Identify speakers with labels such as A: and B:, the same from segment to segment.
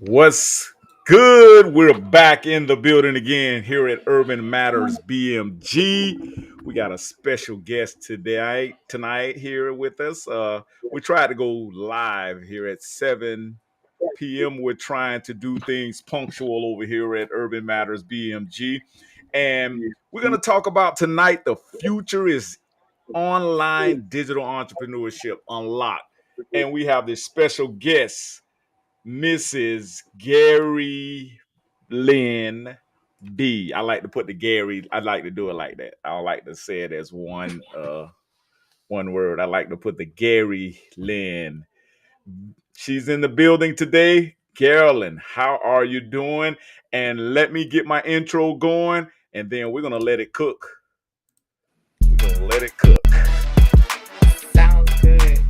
A: What's good? We're back in the building again here at Urban Matters BMG. We got a special guest today tonight here with us. We tried to go live here at 7 p.m. We're trying to do things punctual over here at Urban Matters BMG. And we're going to talk about tonight the future is online digital entrepreneurship unlocked. And we have this special guest Mrs. Gary Lynn B. I like to put the Gary. I like to do it like that. I like to say it as one word. I like to put the Gary Lynn. She's in the building today. Garilyn, how are you doing? And let me get my intro going, and then we're gonna let it cook. We're gonna let it cook.
B: Sounds good.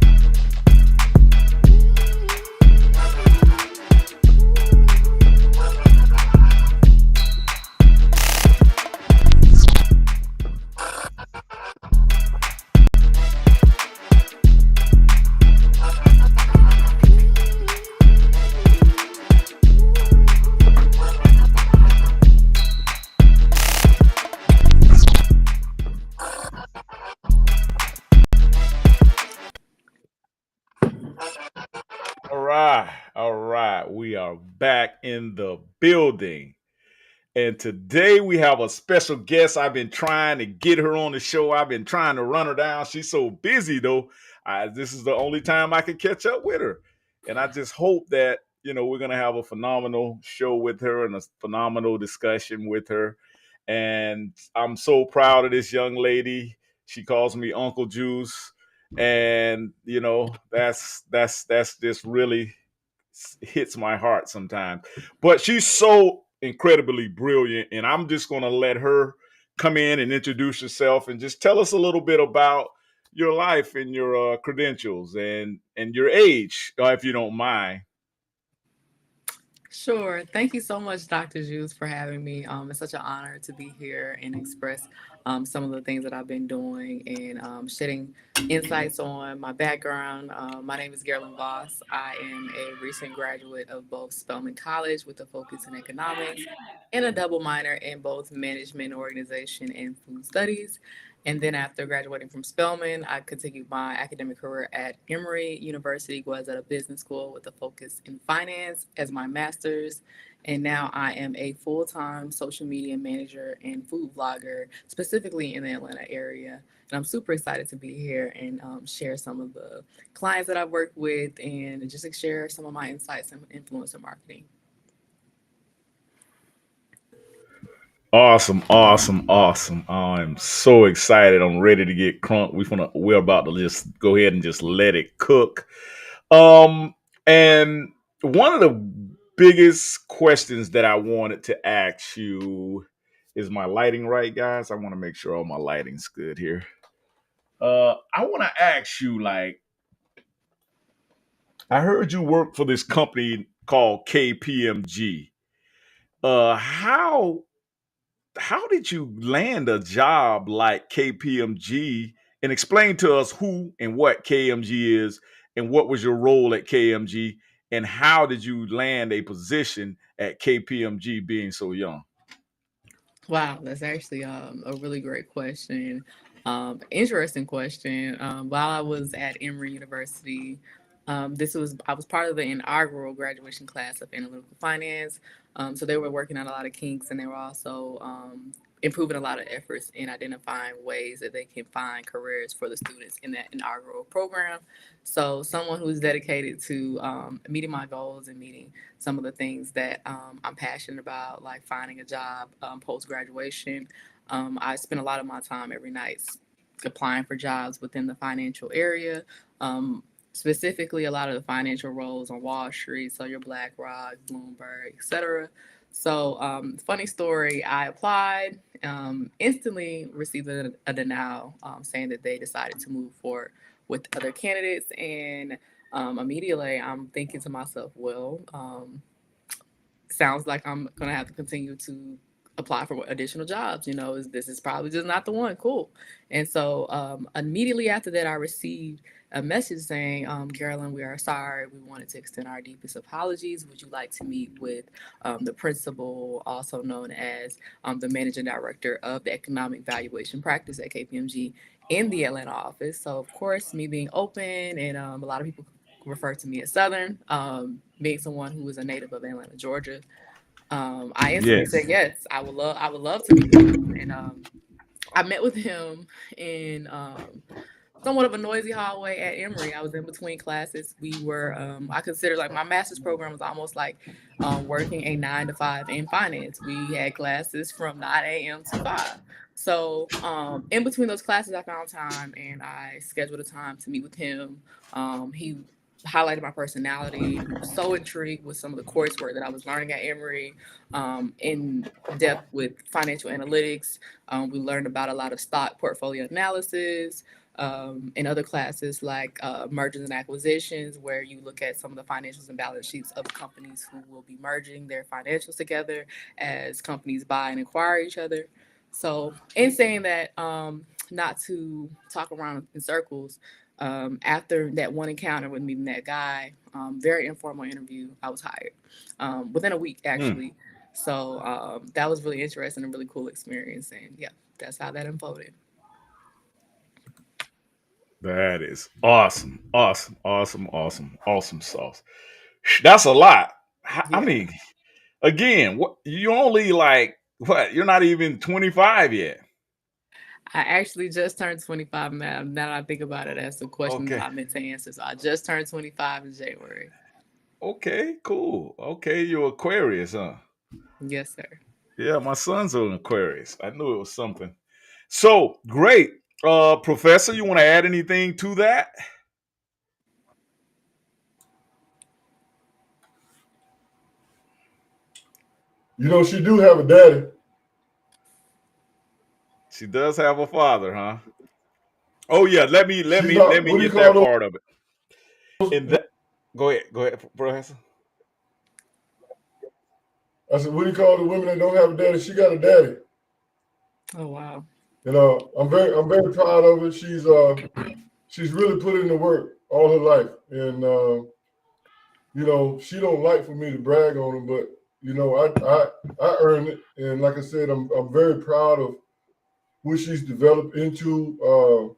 A: All right, all right. We are back in the building. And today we have a special guest. I've been trying to get her on the show. I've been trying to run her down. She's so busy, though. This is the only time I can catch up with her. And I just hope that, we're going to have a phenomenal show with her and a phenomenal discussion with her. And I'm so proud of this young lady. She calls me Uncle Juice. And, that's just really hits my heart sometimes. But she's so incredibly brilliant, and I'm just going to let her come in and introduce herself and just tell us a little bit about your life and your credentials and your age, if you don't mind.
B: Sure. Thank you so much, Dr. Juice, for having me. It's such an honor to be here and express some of the things that I've been doing and shedding insights on my background. My name is Garilyn Vause. I am a recent graduate of both Spelman College with a focus in economics and a double minor in both management, organization, and food studies. And then after graduating from Spelman, I continued my academic career at Emory University, was at a business school with a focus in finance as my master's. And now I am a full-time social media manager and food vlogger, specifically in the Atlanta area. And I'm super excited to be here and share some of the clients that I've worked with and just share some of my insights and influencer marketing.
A: Awesome, awesome, awesome. I'm so excited. I'm ready to get crunk. We're about to just go ahead and just let it cook. Um, and one of the biggest questions that I wanted to ask you is my lighting right, guys? I want to make sure all my lighting's good here. I want to ask you, like, I heard you work for this company called KPMG. How did you land a job like KPMG? And explain to us who and what KMG is and what was your role at KMG and how did you land a position at KPMG being so young?
B: Wow, that's actually a really great question. Interesting question. While I was at Emory University, I was part of the inaugural graduation class of analytical finance. So they were working on a lot of kinks, and they were also improving a lot of efforts in identifying ways that they can find careers for the students in that inaugural program. So someone who's dedicated to meeting my goals and meeting some of the things that I'm passionate about, like finding a job post graduation. I spend a lot of my time every night applying for jobs within the financial area. Specifically, a lot of the financial roles on Wall Street, so your BlackRock, Bloomberg, etc. So, funny story, I applied, instantly received a denial saying that they decided to move forward with other candidates. And immediately I'm thinking to myself, well, sounds like I'm going to have to continue to apply for additional jobs. This is probably just not the one. Cool. And so immediately after that, I received a message saying, Garilyn, we are sorry. We wanted to extend our deepest apologies. Would you like to meet with the principal, also known as the managing director of the economic valuation practice at KPMG in the Atlanta office? So, of course, me being open, and a lot of people refer to me as Southern, being someone who is a native of Atlanta, Georgia, I instantly said
A: Yes.
B: yes. I would love to meet with him, and I met with him in somewhat of a noisy hallway at Emory. I was in between classes. We were, I consider like my master's program was almost like working a 9 to 5 in finance. We had classes from 9 a.m. to 5. So in between those classes, I found time and I scheduled a time to meet with him. He highlighted my personality. He was so intrigued with some of the coursework that I was learning at Emory, in depth with financial analytics. We learned about a lot of stock portfolio analysis, in other classes like mergers and acquisitions, where you look at some of the financials and balance sheets of companies who will be merging their financials together as companies buy and acquire each other. So, in saying that, not to talk around in circles, after that one encounter with meeting that guy, very informal interview, I was hired within a week
A: Mm,
B: actually. So that was really interesting and really cool experience. And yeah, that's how that unfolded.
A: that is awesome. Awesome. Awesome. Awesome. Awesome sauce. That's a lot. I
B: Yeah.
A: mean, again, what you only like what? You're not even 25 yet.
B: I actually just turned 25 now. Now that I think about it, that's a question that
A: Okay.
B: I meant to answer. So I just turned 25 in January.
A: Okay, cool. Okay, you're Aquarius, huh?
B: Yes, sir.
A: Yeah, my son's an Aquarius. I knew it was something. So great. Professor, you want to add anything to that?
C: You know, she do have a daddy.
A: She does have a father, huh? Oh yeah, let me let
C: She's
A: me let
C: not.
A: me
C: What do you
A: get
C: call
A: that
C: those?
A: part of it. And that go ahead, Professor.
C: I said, what do you call the women that don't have a daddy? She got a daddy,
B: Oh, wow.
C: and I'm very proud of her. She's really put in the work all her life, and you know, she don't like for me to brag on her, but you know, I earned it, and like I said, I'm very proud of what she's developed into.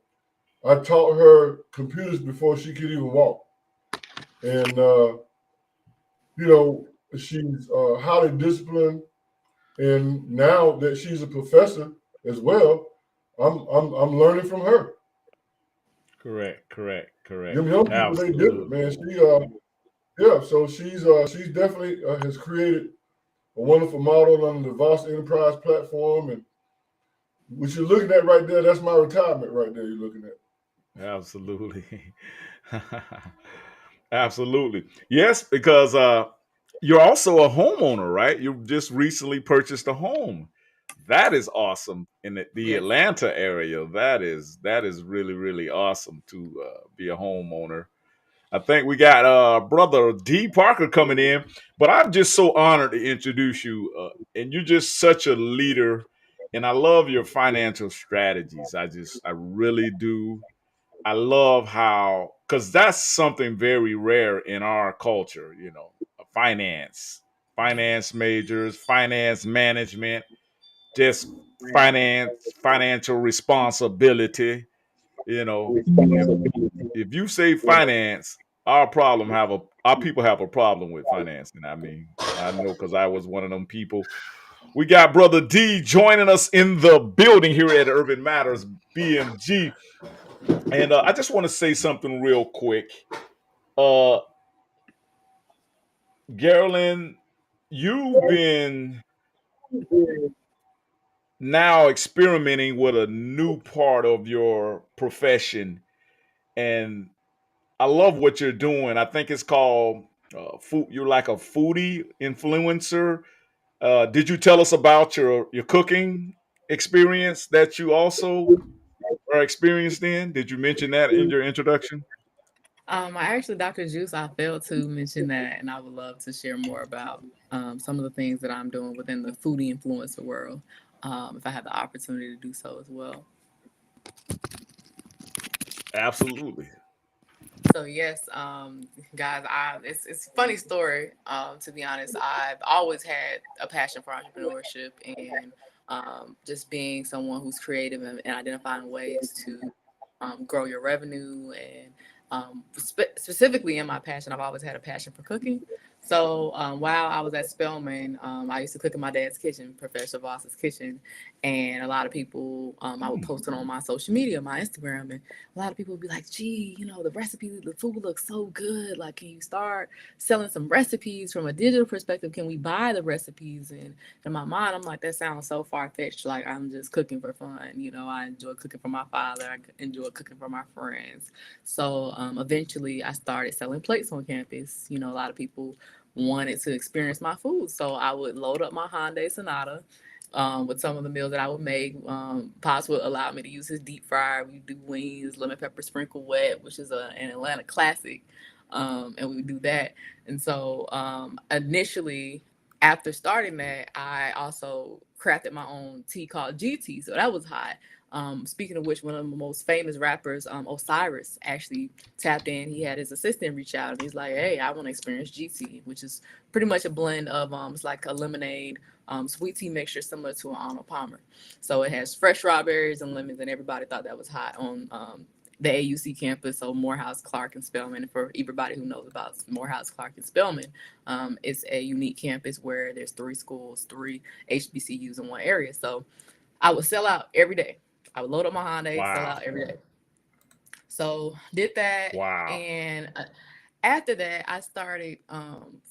C: I taught her computers before she could even walk, and you know, she's highly disciplined. And now that she's a professor as well, I'm learning from her.
A: Correct, correct, correct.
C: Them young people, they different,
A: Absolutely.
C: man. Yeah. So she's definitely has created a wonderful model on the Vause Enterprise platform, and what you're looking at right there, that's my retirement right there. You're looking at.
A: Absolutely. Absolutely. Yes, because you're also a homeowner, right? You just recently purchased a home. That is awesome in the
B: Yes.
A: Atlanta area. That is really really awesome to be a homeowner. I think we got brother D Parker coming in, but I'm just so honored to introduce you. And you're just such a leader, and I love your financial strategies. I really do. I love how because that's something very rare in our culture. Finance, finance majors, finance management, just financial responsibility. You know, if if you say finance, our people have a problem with financing. I mean, I know because I was one of them people. We got brother D joining us in the building here at Urban Matters BMG, and I just want to say something real quick. Uh, Garilyn, you've been now experimenting with a new part of your profession, and I love what you're doing. I think it's called food. You're like a foodie influencer. Did you tell us about your cooking experience that you also are experienced in? Did you mention that in your introduction?
B: I actually, Dr. Juice, I failed to mention that, and I would love to share more about some of the things that I'm doing within the foodie influencer world, if I have the opportunity to do so as well.
A: Absolutely.
B: So yes, guys, it's a funny story. To be honest, I've always had a passion for entrepreneurship and just being someone who's creative and identifying ways to grow your revenue and specifically in my passion, I've always had a passion for cooking. So while I was at Spelman, I used to cook in my dad's kitchen, Professor Vause's kitchen, and a lot of people, I would post it on my social media, my Instagram, and a lot of people would be like, "Gee, the recipe, the food looks so good. Like, can you start selling some recipes from a digital perspective? Can we buy the recipes?" And in my mind, I'm like, that sounds so far fetched. Like, I'm just cooking for fun. I enjoy cooking for my father. I enjoy cooking for my friends. So eventually, I started selling plates on campus. A lot of people wanted to experience my food, so I would load up my Hyundai Sonata. With some of the meals that I would make, Pops would allow me to use his deep fryer. We do wings, lemon pepper sprinkle wet, which is an Atlanta classic, and we would do that. And so initially, after starting that, I also crafted my own tea called GT. So that was hot. Speaking of which, one of the most famous rappers, Osiris, actually tapped in. He had his assistant reach out and he's like, "Hey, I want to experience GT," which is pretty much a blend of it's like a lemonade, sweet tea mixture similar to an Arnold Palmer. So it has fresh strawberries and lemons, and everybody thought that was hot on the AUC campus, so Morehouse, Clark, and Spelman. For everybody who knows about Morehouse, Clark, and Spelman, it's a unique campus where there's three schools, three HBCUs in one area. So I would sell out every day. I would load up my Hyundai, sell
A: Wow.
B: out every day. So did that,
A: Wow.
B: and after that, I started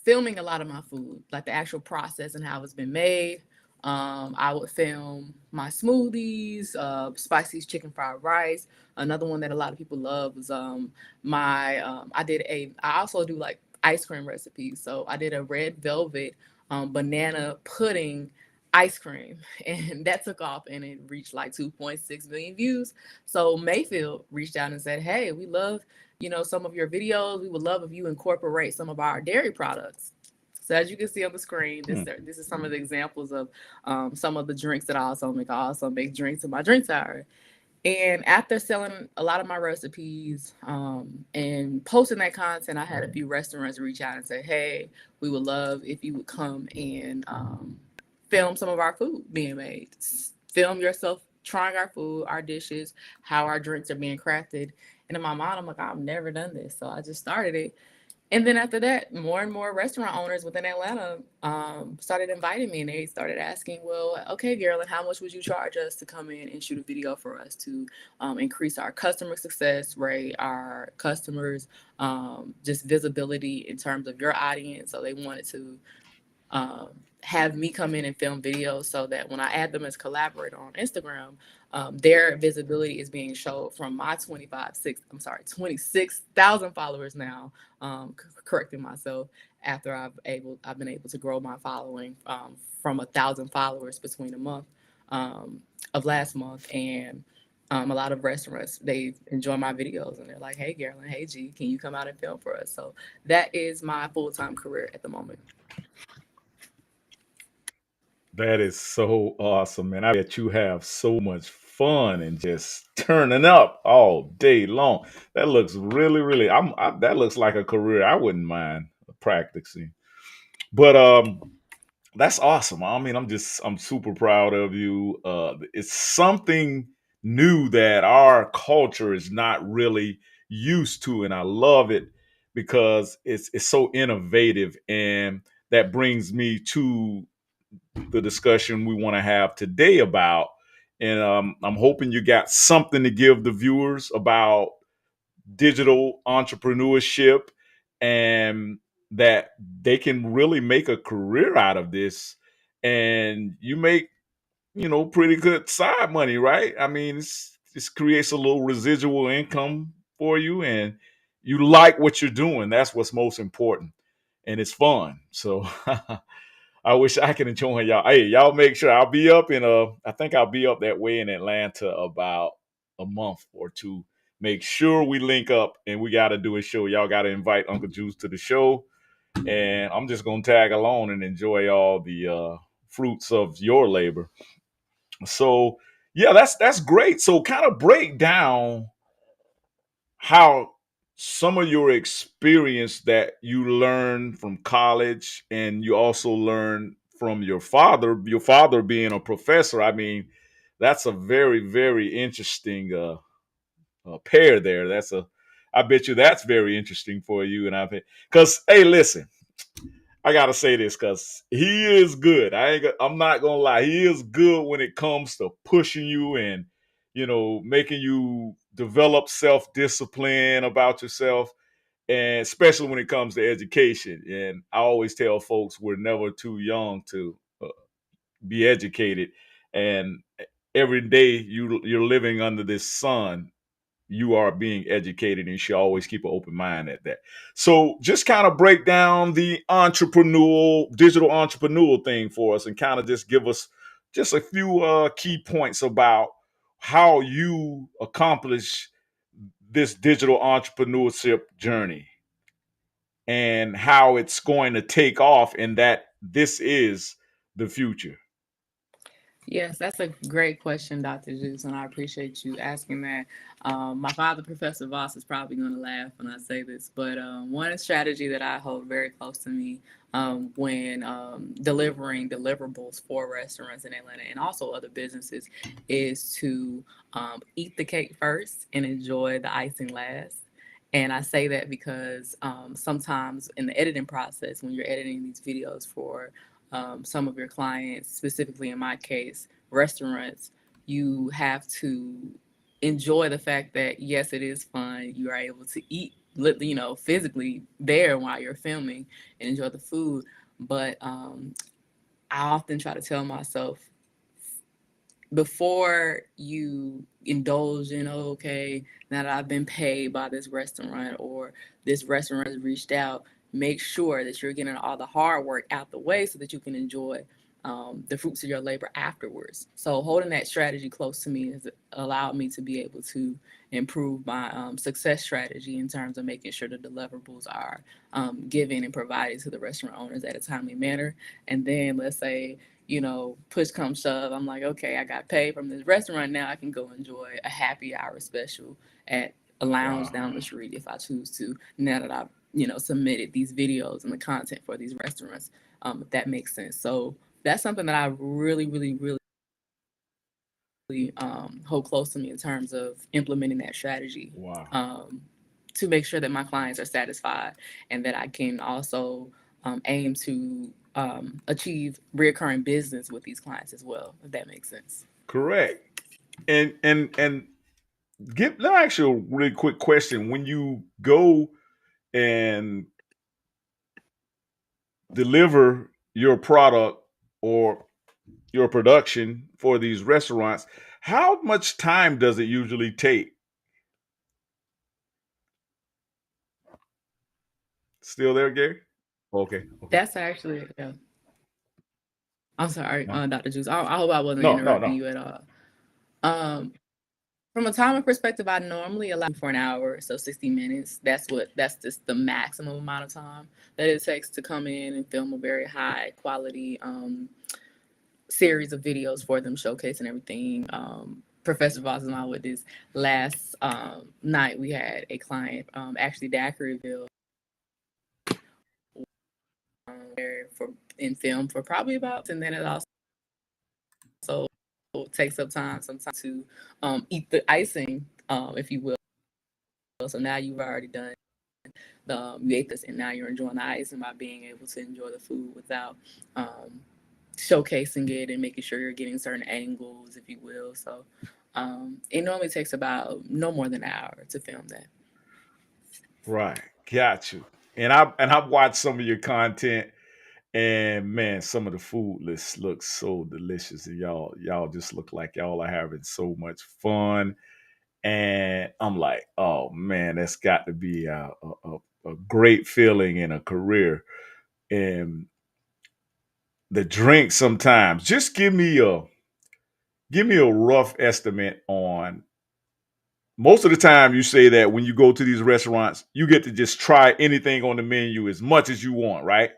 B: filming a lot of my food, like the actual process and how it's been made. I would film my smoothies, spicy chicken fried rice. Another one that a lot of people love was my. I also do like ice cream recipes. So I did a red velvet banana pudding ice cream, and that took off, and it reached like 2.6 million views. So Mayfield reached out and said, "Hey, we love some of your videos. We would love if you incorporate some of our dairy products." So as you can see on the screen,
A: Hmm.
B: this is some of the examples of some of the drinks that I also make. I also make drinks in my drink tower. And after selling a lot of my recipes and posting that content, I had a few restaurants reach out and say, "Hey, we would love if you would come and film some of our food being made. Film yourself trying our food, our dishes, how our drinks are being crafted." And in my mind, I'm like, I've never done this. So I just started it. And then after that, more and more restaurant owners within Atlanta started inviting me, and they started asking, "Well, okay, Garilyn, how much would you charge us to come in and shoot a video for us to increase our customer success rate, our customers, just visibility in terms of your audience?" So they wanted to um, have me come in and film videos so that when I add them as collaborator on Instagram, their visibility is being showed from my 26,000 followers now. Correcting myself after I've been able to grow my following from 1,000 followers between a month of last month. And a lot of restaurants, they enjoy my videos and they're like, "Hey, Garilyn, hey, G, can you come out and film for us?" So that is my full-time career at the moment.
A: That is so awesome, man. I bet you have so much fun and just turning up all day long. That looks really, really. That looks like a career I wouldn't mind practicing. But that's awesome. I mean, I'm super proud of you. It's something new that our culture is not really used to, and I love it because it's so innovative, and that brings me to the discussion we want to have today about. And I'm hoping you got something to give the viewers about digital entrepreneurship and that they can really make a career out of this. And you make, pretty good side money, right? I mean, it creates a little residual income for you, and you like what you're doing. That's what's most important. And it's fun. So I wish I could join y'all. Hey, y'all make sure I'll be up I think I'll be up that way in Atlanta about a month or two. Make sure we link up and we gotta do a show. Y'all gotta invite Uncle Juice to the show. And I'm just gonna tag along and enjoy all the fruits of your labor. So yeah, that's great. So kind of break down how some of your experience that you learned from college and you also learned from your father being a professor. I mean, that's a very, very interesting pair there. I bet you that's very interesting for you. And because, hey, listen, I gotta say this because he is good. I'm not gonna lie. He is good when it comes to pushing you and making you develop self discipline about yourself, and especially when it comes to education. And I always tell folks we're never too young to be educated, and every day you're living under this sun, you are being educated, and you should always keep an open mind at that. So just kind of break down the digital entrepreneurial thing for us, and kind of just give us just a few key points about how you accomplish this digital entrepreneurship journey and how it's going to take off, and that this is the future.
B: Yes, that's a great question, Dr. Juice, and I appreciate you asking that. My father, Professor Vause, is probably going to laugh when I say this, but one strategy that I hold very close to me when delivering deliverables for restaurants in Atlanta and also other businesses is to eat the cake first and enjoy the icing last. And I say that because sometimes in the editing process, when you're editing these videos for some of your clients, specifically in my case, restaurants, you have to enjoy the fact that yes, it is fun. You are able to eat, physically there while you're filming and enjoy the food. But I often try to tell myself before you indulge in, oh, okay, now that I've been paid by this restaurant or this restaurant has reached out, make sure that you're getting all the hard work out the way so that you can enjoy the fruits of your labor afterwards. So holding that strategy close to me has allowed me to be able to improve my success strategy in terms of making sure the deliverables are given and provided to the restaurant owners at a timely manner. And then let's say, push come shove, I'm like, okay, I got paid from this restaurant. Now I can go enjoy a happy hour special at a lounge
A: Wow.
B: down the street if I choose to. Now that I've, submitted these videos and the content for these restaurants, if that makes sense. So that's something that I really, really, really hold close to me in terms of implementing that strategy
A: Wow.
B: to make sure that my clients are satisfied and that I can also aim to achieve reoccurring business with these clients as well, if that makes sense.
A: Correct. And let me ask you a really quick question. When you go and deliver your product or your production for these restaurants, how much time does it usually take? Still there, Gary? Okay. Okay.
B: That's actually, yeah. I'm sorry,
A: No.
B: Dr. Juice. I hope I wasn't
A: No. No.
B: interrupting
A: No.
B: you at all. Um, from a timing perspective, I normally allow for an hour, so 60 minutes. That's just the maximum amount of time that it takes to come in and film a very high quality series of videos for them, showcasing everything. Professor Voss and I with this last night, we had a client, actually Daiquirieville, there for in film for probably about, and then it also takes up time sometimes to eat the icing, if you will. So now you've already done you ate this, and now you're enjoying the icing by being able to enjoy the food without showcasing it and making sure you're getting certain angles, if you will. So it normally takes about no more than an hour to film that.
A: Right. Got you. And I've watched some of your content, and man, some of the food lists look so delicious, and y'all just look like y'all are having so much fun. And I'm like, oh man, that's got to be a great feeling in a career. And the drink sometimes, just give me a rough estimate on. Most of the time, you say that when you go to these restaurants, you get to just try anything on the menu as much as you want, right?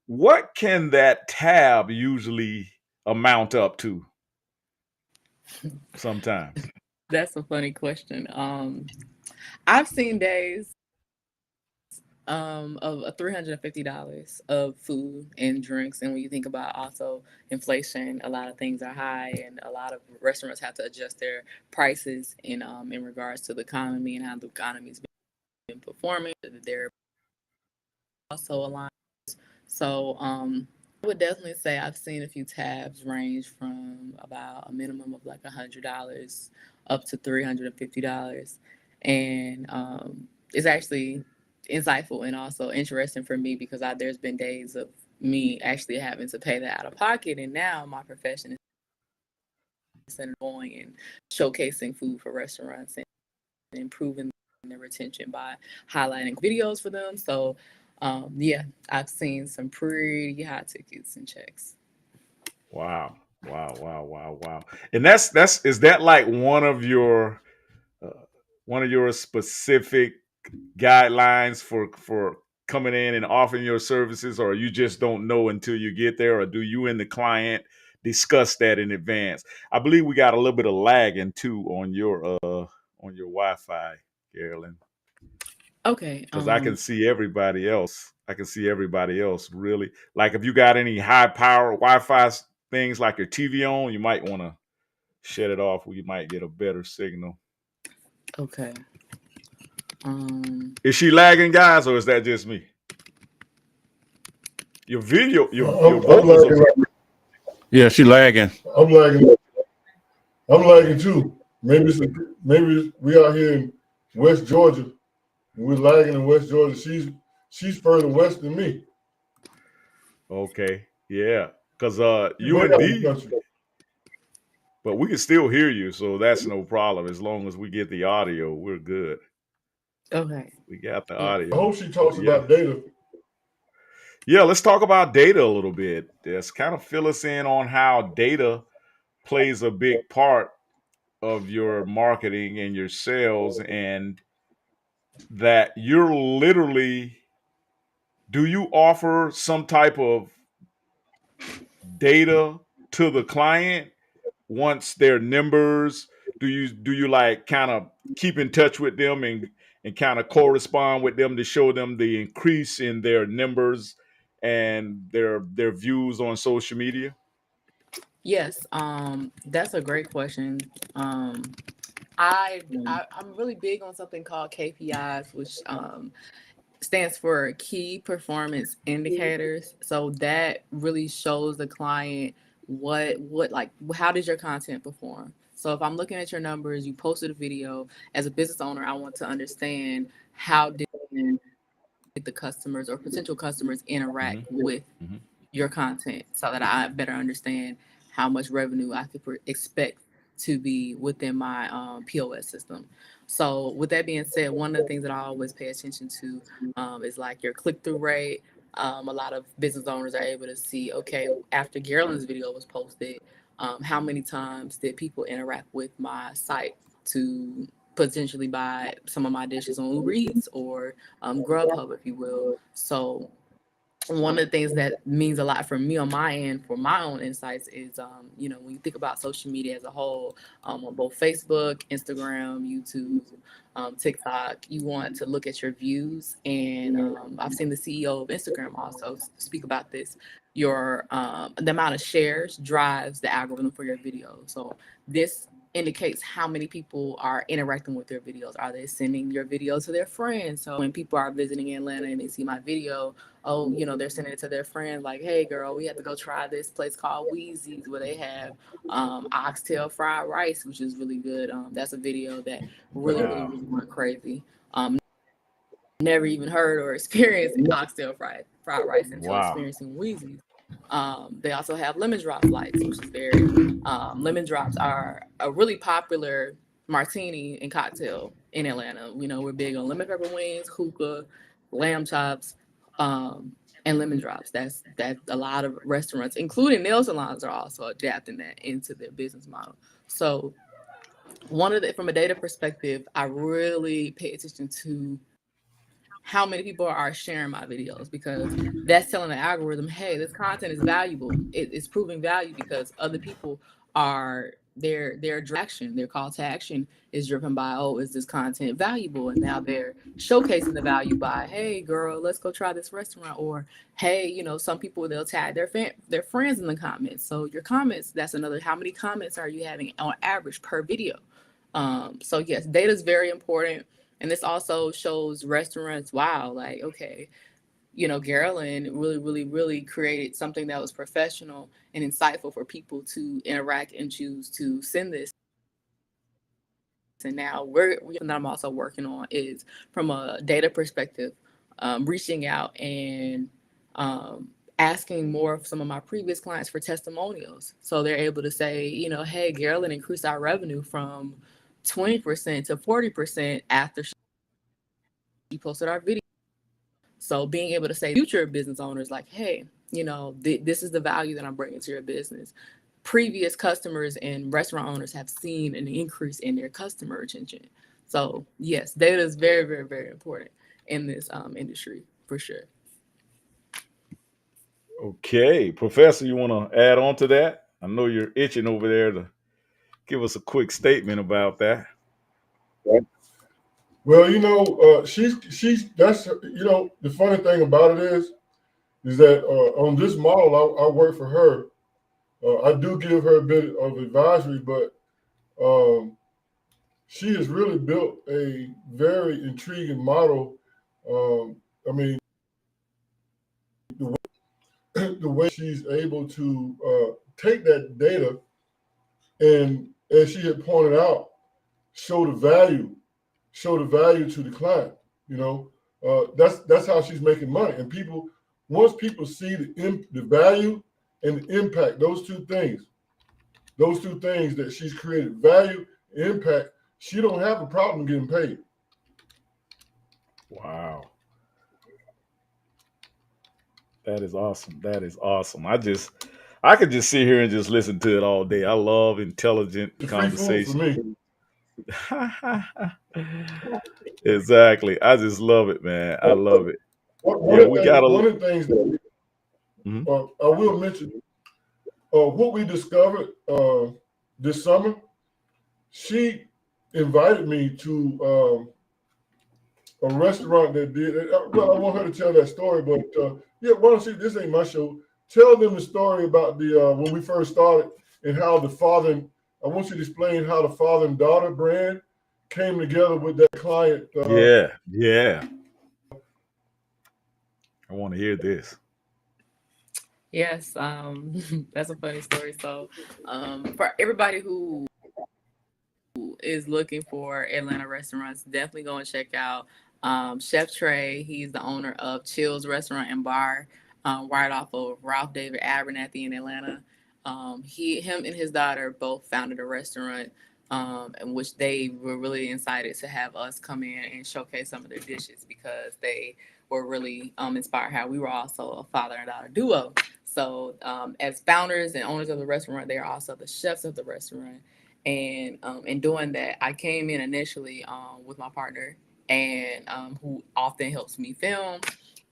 A: What can that tab usually amount up to sometimes?
B: That's a funny question. I've seen days of $350 of food and drinks. And when you think about also inflation, a lot of things are high, and a lot of restaurants have to adjust their prices in regards to the economy and how the economy's been performing. They're also aligned. So I would definitely say I've seen a few tabs range from about a minimum of like $100 up to $350, and it's actually insightful and also interesting for me because there's been days of me actually having to pay that out of pocket, and now my profession is going and showcasing food for restaurants and improving their retention by highlighting videos for them. So yeah, I've seen some pretty high tickets and checks.
A: Wow. Wow. Wow. Wow. Wow. And that's is that like uh, one of your specific guidelines for coming in and offering your services, or you just don't know until you get there, or do you and the client discuss that in advance? I believe we got a little bit of lagging too on your Wi-Fi, Garilyn,
B: Okay.
A: because I can see everybody else. I can see everybody else really. Like if you got any high power Wi-Fi things like your TV on, you might want to shut it off where you might get a better signal.
B: Okay.
A: Is she lagging, guys, or is that just me? Your video, your
C: I'm
A: vocals are.
C: lagging.
D: Yeah, she lagging.
C: I'm lagging. I'm lagging too. Maybe we out here in West Georgia. We're lagging in West Georgia. She's further west than me.
A: Okay, yeah, because
C: She's
A: you
C: way
A: and
C: out in the
A: D,
C: country.
A: but we can still hear you, so that's no problem. As long as we get the audio, we're good.
B: Okay.
A: We got the
B: Yeah.
C: I
A: audio.
C: hope she
A: But
C: talks
A: yeah,
C: about data.
A: yeah. Let's talk about data a little bit. Just kind of fill us in on how data plays a big part of your marketing and your sales, and that you're literally. Do you offer some type of data to the client once they're members? Do you like kind of keep in touch with them and kind of correspond with them to show them the increase in their numbers and their views on social media?
B: Yes. That's a great question. Um, I'm really big on something called KPIs, which stands for key performance indicators. So that really shows the client what like how does your content perform. So if I'm looking at your numbers, you posted a video. As a business owner, I want to understand how did the customers or potential customers interact
A: Mm-hmm.
B: with
A: Mm-hmm.
B: your content so that I better understand how much revenue I could expect to be within my POS system. So, with that being said, one of the things that I always pay attention to is like your click through rate. A lot of business owners are able to see, okay, after Garilyn's video was posted, how many times did people interact with my site to potentially buy some of my dishes on Uber Eats or Grubhub, if you will. So, one of the things that means a lot for me on my end for my own insights is when you think about social media as a whole, on both Facebook, Instagram, YouTube, TikTok, you want to look at your views. And I've seen the CEO of Instagram also speak about this. Your the amount of shares drives the algorithm for your video. So this indicates how many people are interacting with their videos. Are they sending your video to their friends? So when people are visiting Atlanta and they see my video, oh, they're sending it to their friends like, hey, girl, we have to go try this place called Wheezy's where they have oxtail fried rice, which is really good. That's a video that really, really,
A: Wow.
B: really went crazy. Never even heard or experienced oxtail fried rice until
A: Wow.
B: experiencing Wheezy's. They also have lemon drop flights, which is very lemon drops are a really popular martini and cocktail in Atlanta. We're big on lemon pepper wings, hookah, lamb chops, and lemon drops. That a lot of restaurants, including nail salons, are also adapting that into their business model. So from a data perspective, I really pay attention to how many people are sharing my videos because that's telling the algorithm, hey, this content is valuable. It's proving value because other people are their action, their call to action is driven by, oh, is this content valuable? And now they're showcasing the value by, hey girl, let's go try this restaurant. Or hey, some people, they'll tag their friends in the comments. So your comments, that's another, how many comments are you having on average per video? So yes, data is very important. And this also shows restaurants, wow, like, okay, Garilyn really, really, really created something that was professional and insightful for people to interact and choose to send this. And now that I'm also working on is from a data perspective, reaching out and asking more of some of my previous clients for testimonials. So they're able to say, hey, Garilyn increased our revenue from 20% to 40% after she posted our video. So being able to say future business owners like, hey, this is the value that I'm bringing to your business. Previous customers and restaurant owners have seen an increase in their customer retention. So yes, data is very, very, very important in this industry for sure.
A: Okay, Professor, you want to add on to that? I know you're itching over there to give us a quick statement about that.
C: Well, she's that's the funny thing about it is that on this model, I work for her. I do give her a bit of advisory, but um, she has really built a very intriguing model. I mean, the way she's able to take that data and, as she had pointed out, show the value, to the client. That's how she's making money. And once people see the value and the impact, those two things that she's created, value, impact, she don't have a problem getting paid.
A: Wow. That is awesome. That is awesome. I could just sit here and just listen to it all day. I love intelligent
C: It's free food for
A: conversation.
C: me.
A: Exactly. I just love it, man. I love it.
C: One
A: Yeah,
C: of
A: we
C: the things,
A: got a.
C: one of the things that
A: Mhm.
C: I will mention, what we discovered this summer. She invited me to a restaurant that did. Well, I want her to tell that story, but yeah, why don't you? This ain't my show. Tell them the story about the when we first started and how the father. I want you to explain how the father and daughter brand came together with that client.
A: Yeah, yeah. I want to hear this.
B: Yes, that's a funny story. So for everybody who is looking for Atlanta restaurants, definitely go and check out Chef Trey. He's the owner of Chill's Restaurant and Bar, right off of Ralph David Abernathy in Atlanta. Him and his daughter both founded a restaurant, in which they were really excited to have us come in and showcase some of their dishes because they were really inspired how we were also a father and daughter duo. So, as founders and owners of the restaurant, they are also the chefs of the restaurant. And in doing that, I came in initially with my partner, and who often helps me film.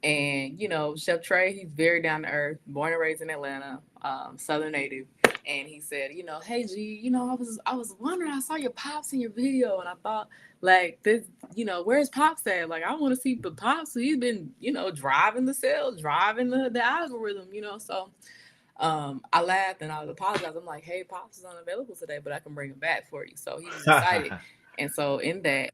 B: And Chef Trey, he's very down to earth, born and raised in Atlanta, Southern native. And he said, hey G, I was wondering, I saw your pops in your video, and I thought like this, where's pops at? Like I want to see the pops. So he's been, driving the sales, driving the algorithm, so I laughed and I was apologized. I'm like, hey, Pops is unavailable today, but I can bring him back for you. So he was excited. And so in that,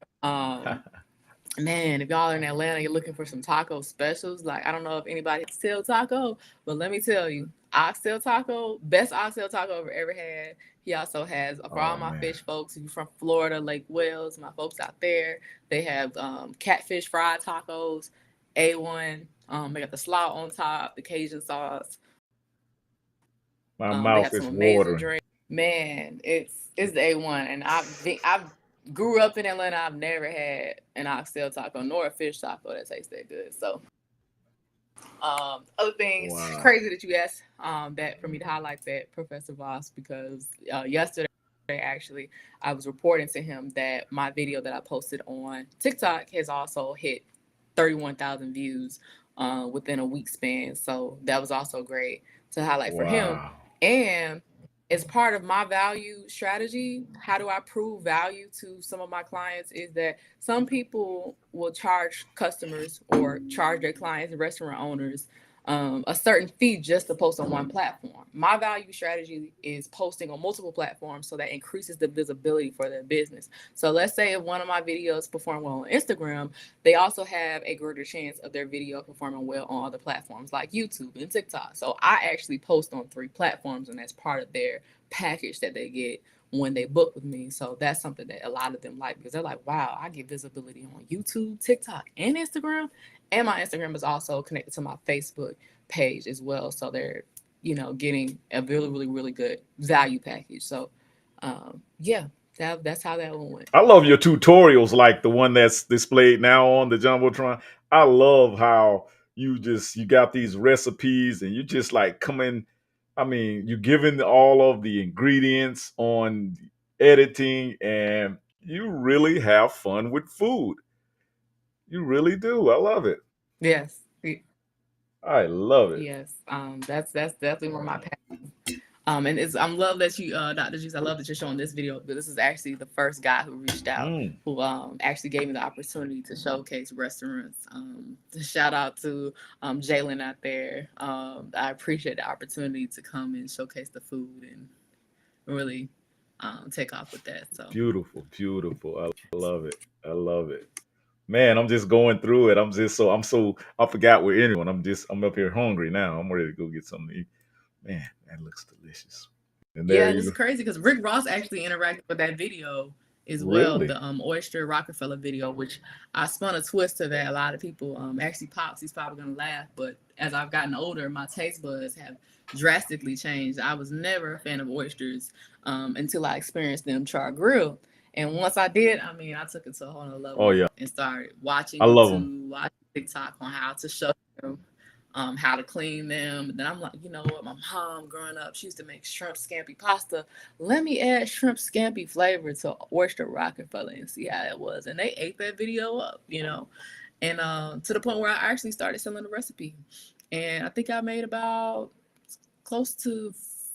B: man, if y'all are in Atlanta, you're looking for some taco specials. Like, I don't know if anybody sell taco, but let me tell you, oxtail taco, best oxtail taco I've ever had. He also has, for all
A: Oh
B: my
A: man.
B: fish folks, if you're from Florida, Lake Wales, my folks out there, they have catfish fried tacos, A1. They got the slaw on top, the Cajun sauce.
A: My
B: They
A: mouth
B: have some
A: is
B: amazing
A: watering.
B: drinks. Man, it's the A1. And I grew up in Atlanta. I've never had an oxtail taco nor a fish taco that tastes that good. So other things,
A: Wow.
B: crazy that you asked that for me to highlight that, Professor Vause, because yesterday actually I was reporting to him that my video that I posted on TikTok has also hit 31,000 views within a week span. So that was also great to highlight for him.
A: Wow.
B: And as part of my value strategy, how do I prove value to some of my clients is that some people will charge customers or charge their clients and restaurant owners a certain fee just to post on one platform. My value strategy is posting on multiple platforms so that increases the visibility for their business. So let's say if one of my videos perform well on Instagram, they also have a greater chance of their video performing well on other platforms like YouTube and TikTok. So I actually post on 3 platforms, and that's part of their package that they get when they book with me. So that's something that a lot of them like, because they're like, wow, I get visibility on YouTube, TikTok, and Instagram. And my Instagram is also connected to my Facebook page as well. So they're, getting a really, really, really good value package. So yeah, that's how that one went.
A: I love your tutorials, like the one that's displayed now on the Jumbotron. I love how you got these recipes and you just like come in. I mean, you're giving all of the ingredients on editing, and you really have fun with food. You really do. I love it.
B: Yes.
A: I love it.
B: Yes. That's definitely where my and I'm love that you, Dr. Juice. I love that you're showing this video, but this is actually the first guy who reached out,
A: Mm,
B: who actually gave me the opportunity to showcase restaurants. Shout out to Jalen out there. I appreciate the opportunity to come and showcase the food and really take off with that. So
A: beautiful, beautiful. I love it. I love it. Man, I'm just going through it. I forgot we're in one. I'm up here hungry now. I'm ready to go get something to eat. Man, that looks delicious. And
B: yeah,
A: there
B: and
A: you
B: it's
A: go.
B: crazy because Rick Ross actually interacted with that video as well,
A: Really?
B: the Oyster Rockefeller video, which I spun a twist to that. A lot of people actually pops. He's probably gonna laugh, but as I've gotten older, my taste buds have drastically changed. I was never a fan of oysters until I experienced them char grilled, and once I did, I mean, I took it to a whole nother
A: Oh
B: level
A: yeah.
B: and started watching
A: I love them.
B: YouTube, watching TikTok on how to show them how to clean them. And then I'm like, you know what? My mom growing up, she used to make shrimp scampi pasta. Let me add shrimp scampi flavor to Oyster Rockefeller and see how it was. And they ate that video up. And to the point where I actually started selling the recipe. And I think I made about close to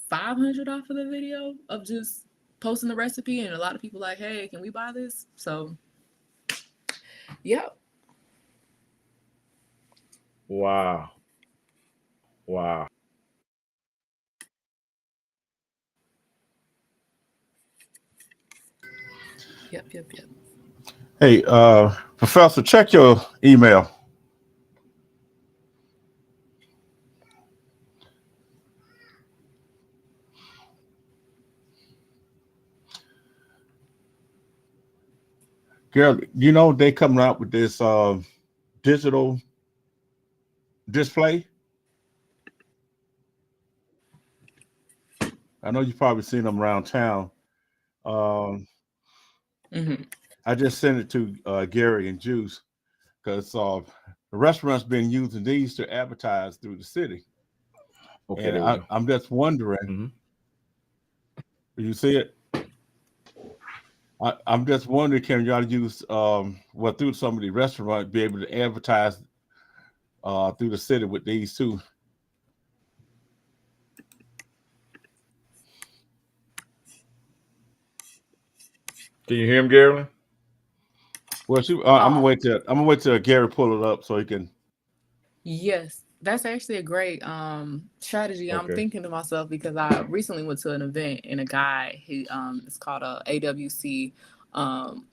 B: 500 off of the video of just posting the recipe. And a lot of people like, hey, can we buy this? So, yeah.
A: Wow. Wow.
B: Yep.
D: Hey, Professor, check your email. Girl, you know they coming out with this digital display. I know you've probably seen them around town. Um,
B: Mm-hmm.
D: I just sent it to Gary and Juice because the restaurants been using these to advertise through the city,
A: Okay,
D: and
A: there we go.
D: I'm just wondering,
A: Hmm.
D: you see it? I'm just wondering, can y'all use through some of the restaurants be able to advertise through the city with these too?
A: Can you hear him, Garilyn?
D: Well, I'm gonna wait till Gary pull it up so he can.
B: Yes, that's actually a great strategy. I'm
A: Okay.
B: thinking to myself because I recently went to an event and a guy, it's called a AWC um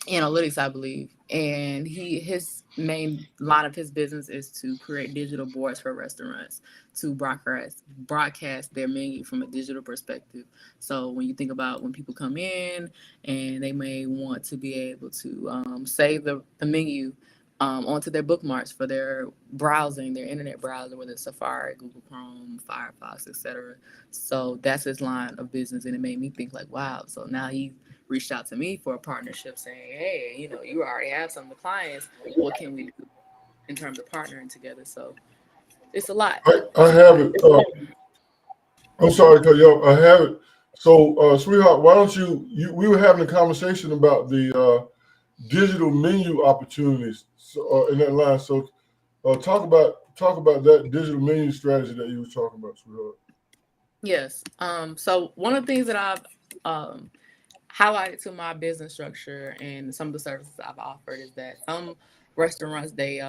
B: analytics, I believe, and his main line of his business is to create digital boards for restaurants to broadcast their menu from a digital perspective. So when you think about when people come in and they may want to be able to save the menu onto their bookmarks for their browsing, their internet browser, whether it's Safari, Google Chrome, Firefox, etc. So that's his line of business, and it made me think like, wow. So now he reached out to me for a partnership, saying, hey, you already have some of the clients. What can we do in terms of partnering together? So it's a lot.
C: I have it. I'm sorry to cut you off. I have it. So, sweetheart, why don't we were having a conversation about the digital menu opportunities in that line. So, talk about that digital menu strategy that you were talking about, sweetheart.
B: Yes. So one of the things that I've um, highlighted to my business structure and some of the services I've offered is that some restaurants they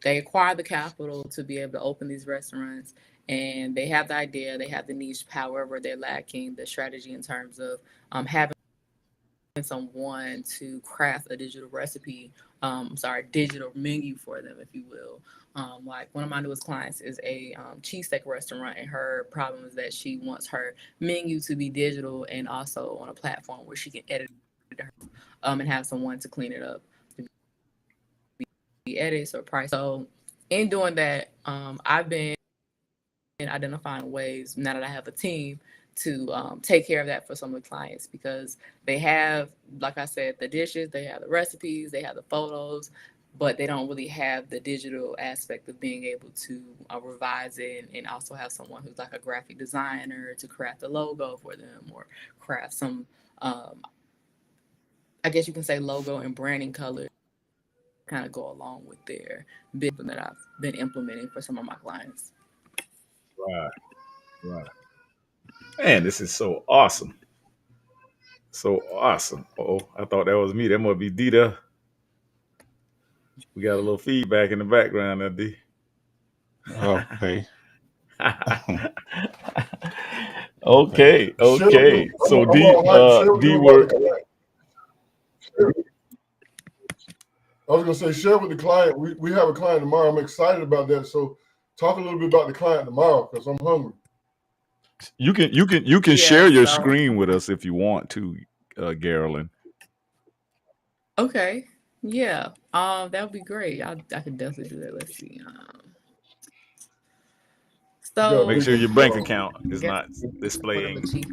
B: acquire the capital to be able to open these restaurants, and they have the idea, they have the niche. However, they're lacking the strategy in terms of having someone to craft a digital recipe, digital menu for them, if you will. Like one of my newest clients is a cheesesteak restaurant, and her problem is that she wants her menu to be digital and also on a platform where she can edit it herself, and have someone to clean it up, to be edits or price. So in doing that, I've been identifying ways now that I have a team to take care of that for some of the clients, because they have, like I said, the dishes, they have the recipes, they have the photos, but they don't really have the digital aspect of being able to revise it and also have someone who's like a graphic designer to craft a logo for them or craft some, um, I guess you can say, logo and branding colors kind of go along with their business that I've been implementing for some of my clients.
A: Right, right. Man, this is so awesome. So awesome. Oh, I thought that was me. That must be D there. We got a little feedback in the background there, D.
D: Okay. Okay.
A: Okay,
C: Share with me.
A: okay. So
C: I'm
A: D
C: all hyped. Share with
A: D
C: them about
A: word.
C: the client. I was gonna say, share with the client. We have a client tomorrow. I'm excited about that. So talk a little bit about the client tomorrow because I'm hungry.
A: You can
B: Yeah,
A: share your
B: so
A: screen with us if you want to, Garilyn.
B: okay. Yeah. That would be great. I could definitely do that. Let's see.
C: You got a
A: Make
B: So
A: sure
C: big
A: your bank
C: PTR.
A: account
B: I
A: is
B: guess
A: not
B: one of the
A: displaying.
B: chief.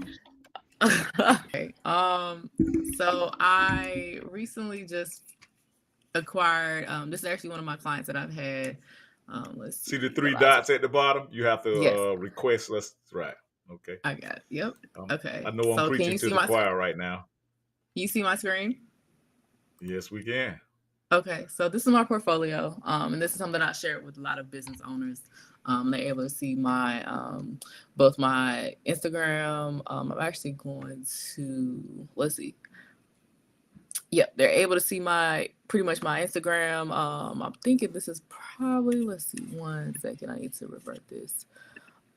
B: Okay. So I recently just acquired. This is actually one of my clients that I've had. Let's
A: See the
B: see, the
A: three
B: last
A: dots
B: one.
A: at the bottom? You have to
B: Yes,
A: request. Let's right. Okay.
B: I got it. Yep.
A: I
B: Okay.
A: know I'm
B: So can
A: preaching
B: you
A: to
B: see
A: the
B: my
A: choir right now.
B: screen?
A: Yes, we can.
B: Okay, so this is my portfolio, and this is something I share with a lot of business owners. They're able to see my both my Instagram. I'm actually going to, let's see. Yep, they're able to see my pretty much my Instagram. I'm thinking this is probably, let's see, one second. I need to revert this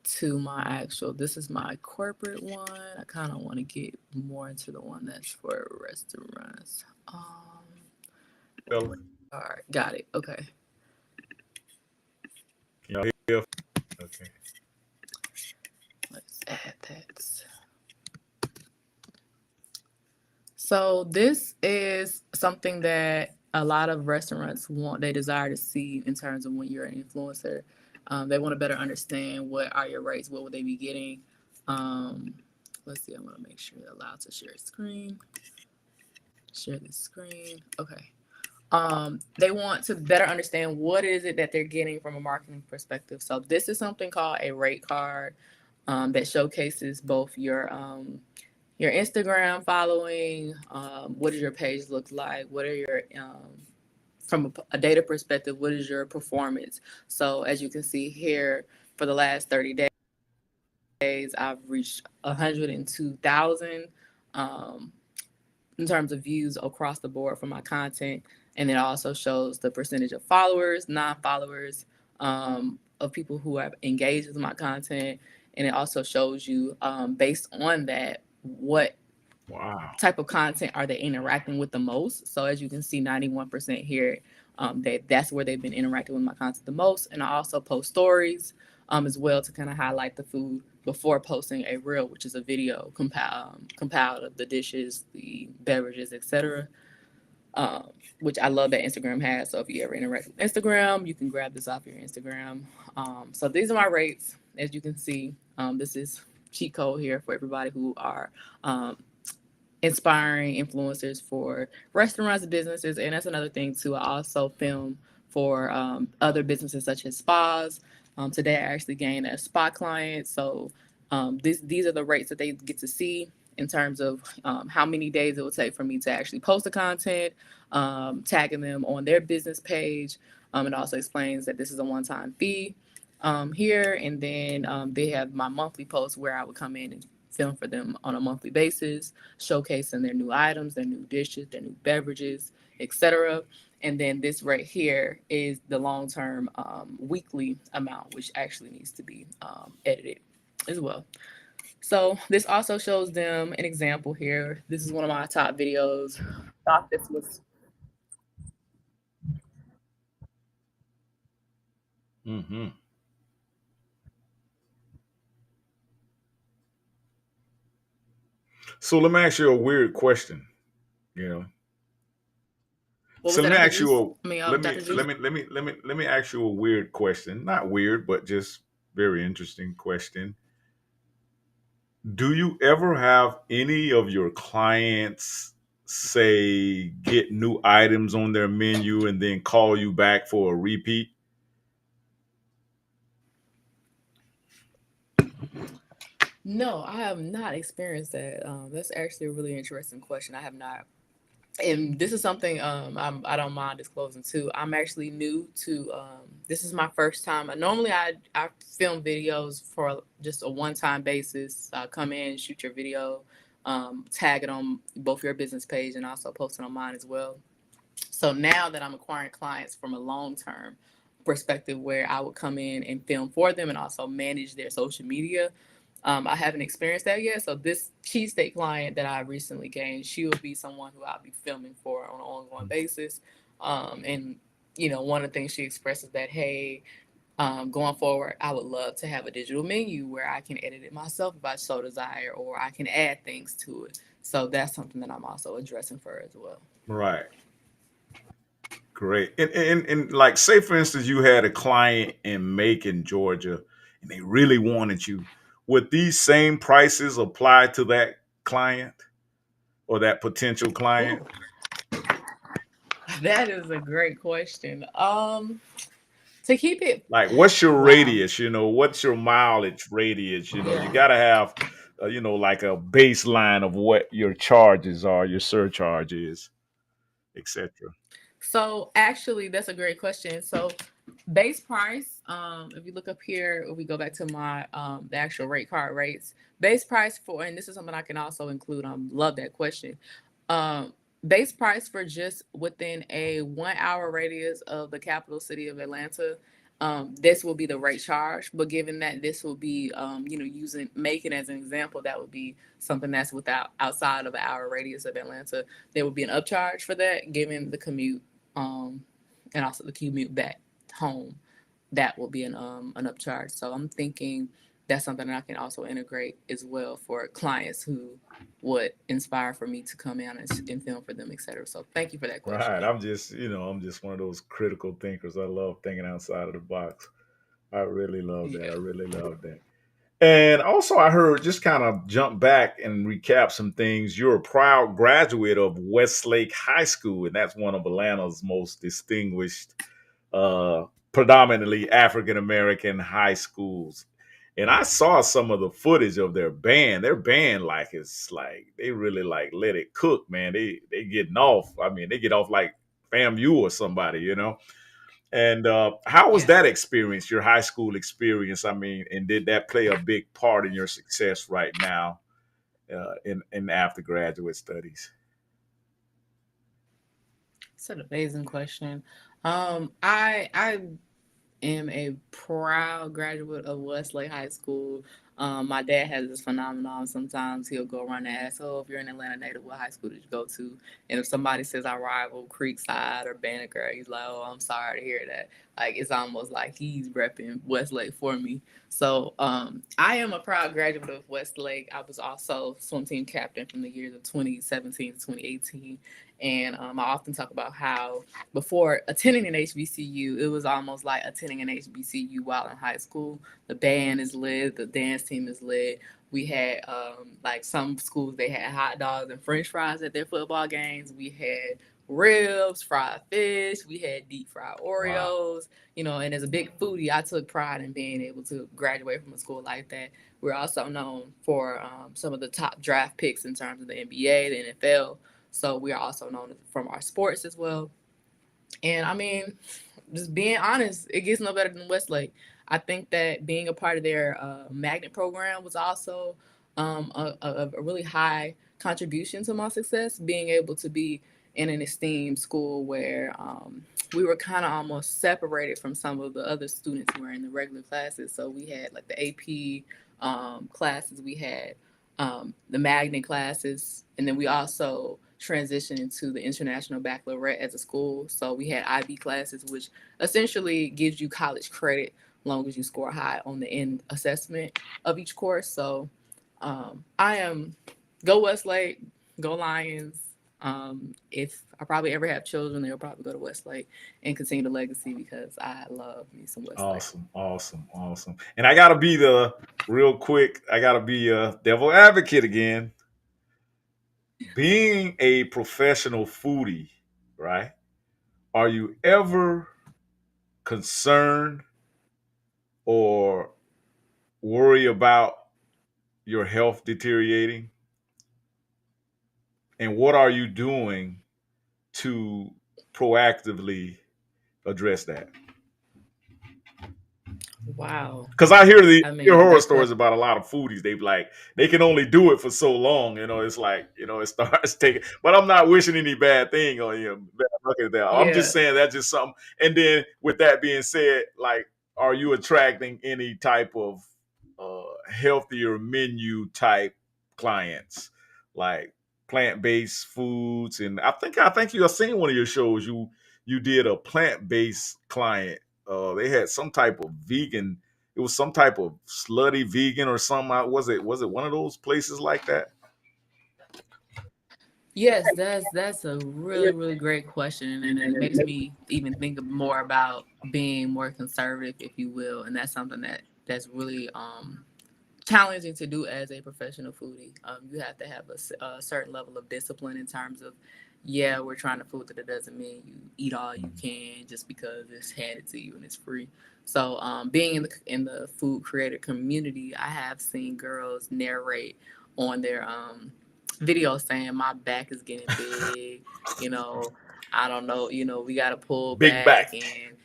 B: to my actual. This is my corporate one. I kind of want to get more into the one that's for restaurants.
A: Fellas,
B: All right, got it. Okay.
A: can y'all hear? Okay.
B: Let's add that. So this is something that a lot of restaurants want, they desire to see in terms of when you're an influencer. They want to better understand what are your rates, what would they be getting. Um, let's see, I want to make sure they're allowed to share screen. Share this screen. Okay. They want to better understand what is it that they're getting from a marketing perspective. So this is something called a rate card, that showcases both your Instagram following, what does your page look like, what are your from a data perspective, what is your performance. So as you can see here, for the last 30 days, I've reached 102,000 um, in terms of views across the board for my content. And it also shows the percentage of followers, non-followers, of people who have engaged with my content. And it also shows you, based on that, what
A: Wow.
B: type of content are they interacting with the most. So as you can see, 91% here, that's where they've been interacting with my content the most. And I also post stories, as well, to kind of highlight the food before posting a reel, which is a video compiled of the dishes, the beverages, etc. Um, which I love that Instagram has. So if you ever interact with Instagram, you can grab this off your Instagram. So these are my rates. As you can see, this is cheat code here for everybody who are um, inspiring influencers for restaurants, businesses, and that's another thing too. I also film for other businesses such as spas. Today, I actually gained a spa client, so these are the rates that they get to see in terms of how many days it will take for me to actually post the content, tagging them on their business page. It also explains that this is a one-time fee. here, and then they have my monthly posts where I would come in and film for them on a monthly basis, showcasing their new items, their new dishes, their new beverages, etc. And then this right here is the long term weekly amount, which actually needs to be edited as well. So this also shows them an example here. This is one of my top videos. Thought this was
A: Hmm. So let me ask you a weird question. You know,
B: what was
A: so let
B: that,
A: me
B: Dr.
A: ask you
B: Juice?
A: a
B: I mean,
A: let me
B: Dr. Juice.
A: let me let me let me let me ask you a weird question. Not weird, but just very interesting question. Do you ever have any of your clients say get new items on their menu and then call you back for a repeat?
B: No, I have not experienced that. That's actually a really interesting question. I have not, and this is something I don't mind disclosing too. I'm actually new to. This is my first time. Normally, I film videos for just a one time basis. Come in, shoot your video, tag it on both your business page, and also post it on mine as well. So now that I'm acquiring clients from a long term perspective, where I would come in and film for them and also manage their social media, I haven't experienced that yet. So this cheesesteak client that I recently gained, she will be someone who I'll be filming for on an ongoing basis. And one of the things she expresses that, hey, going forward, I would love to have a digital menu where I can edit it myself if I so desire, or I can add things to it. So that's something that I'm also addressing for her as well.
A: Right. Great. And like say for instance you had a client in Macon, Georgia, and they really wanted you. Would these same prices apply to that client or that potential client?
B: Ooh, that is a great question. To keep it,
A: Like what's your
B: wow,
A: radius, what's your mileage radius, you
B: yeah.
A: got to have like a baseline of what your charges are, your surcharge is, etc.
B: So actually, that's a great question. So base price, if you look up here, if we go back to my the actual rate card rates, base price for, and this is something I can also include. Love that question. Um, Base price for just within a 1 hour radius of the capital city of Atlanta. This will be the rate charge, but given that this will be, using Macon as an example, that would be something that's without outside of an hour radius of Atlanta. There would be an upcharge for that, given the commute, um, and also the commute back home. That will be an upcharge. So I'm thinking that's something that I can also integrate as well for clients who would inspire for me to come in and film for them, etc. So thank you for that question.
A: Right. I'm just one of those critical thinkers. I love thinking outside of the box. I really love that. I
B: Yeah.
A: really love that. And also, I heard, just kind of jump back and recap some things. You're a proud graduate of Westlake High School, and that's one of Atlanta's most distinguished, uh, predominantly African American high schools. And I saw some of the footage of their band. Their band, like, it's like they really like let it cook, man. They getting off. I mean, they get off like FAMU or somebody. And how was
B: Yeah.
A: that experience, your high school experience? I mean, and did that play a big part in your success right now in after graduate studies?
B: It's an amazing question. I am a proud graduate of Westlake High School. My dad has this phenomenon. Sometimes he'll go around and ask, "Oh, if you're an Atlanta native, what high school did you go to?" And if somebody says I rival Creekside or Banneker, he's like, "Oh, I'm sorry to hear that." Like it's almost like he's repping Westlake for me. So I am a proud graduate of Westlake. I was also swim team captain from the years of 2017 to 2018. And I often talk about how before attending an HBCU, it was almost like attending an HBCU while in high school. The band is lit, the dance team is lit. We had like some schools, they had hot dogs and French fries at their football games. We had ribs, fried fish. We had deep fried
A: Wow.
B: Oreos. And as a big foodie, I took pride in being able to graduate from a school like that. We're also known for some of the top draft picks in terms of the NBA, the NFL. So we are also known from our sports as well. And I mean, just being honest, it gets no better than Westlake. I think that being a part of their magnet program was also a really high contribution to my success. Being able to be in an esteemed school where we were kind of almost separated from some of the other students who were in the regular classes. So we had like the AP classes, we had the magnet classes, and then we also transitioned into the international baccalaureate as a school. So we had IB classes, which essentially gives you college credit long as you score high on the end assessment of each course. So I am go Westlake, go Lions. If I probably ever have children, they'll probably go to Westlake and continue the legacy because I love me some Westlake.
A: Awesome, awesome, awesome. And I gotta be the real quick. I gotta be a devil advocate again. Being a professional foodie, right? Are you ever concerned or worry about your health deteriorating? And what are you doing to proactively address that?
B: Wow.
A: Because I
B: I
A: hear
B: mean,
A: horror
B: that's a
A: stories about a lot of foodies. They like they can only do it for so long. It's like it starts taking. But I'm not wishing any bad thing on you. Bad luck at that. I'm just
B: yeah.
A: saying that's just something. And then with that being said, like, are you attracting any type of healthier menu type clients, like plant based foods? And I think you have seen one of your shows. You did a plant based client. They had some type of vegan, it was some type of slutty vegan or something. Was it one of those places like that?
B: Yes, that's a really great question, and it makes me even think more about being more conservative, if you will, and that's something that's really challenging to do as a professional foodie. You have to have a certain level of discipline in terms of, yeah, we're trying to food that it doesn't mean you eat all you can just because it's handed to you and it's free. So, being in the food creator community, I have seen girls narrate on their video saying my back is getting big, you know, I don't know, we got to pull
A: Big
B: back
A: back.
B: and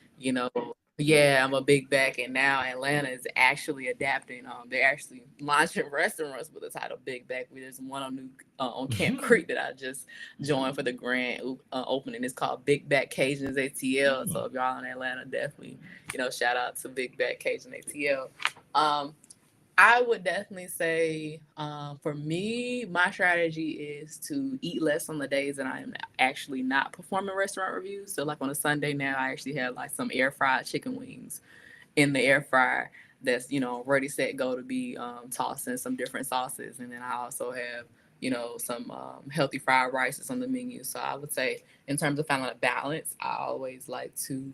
B: yeah, I'm a big back, and now Atlanta is actually adapting. They're actually launching restaurants with the title Big Back. There's one on New on Camp Creek that I just joined for the grand opening. It's called Big Back Cajuns ATL. So if y'all in Atlanta, definitely shout out to Big Back Cajun ATL. Um, I would definitely say, for me, my strategy is to eat less on the days that I am actually not performing restaurant reviews. So, like on a Sunday now, I actually have like some air fried chicken wings in the air fryer that's ready, set, go to be tossed in some different sauces, and then I also have some healthy fried rices on the menu. So I would say, in terms of finding a balance, I always like to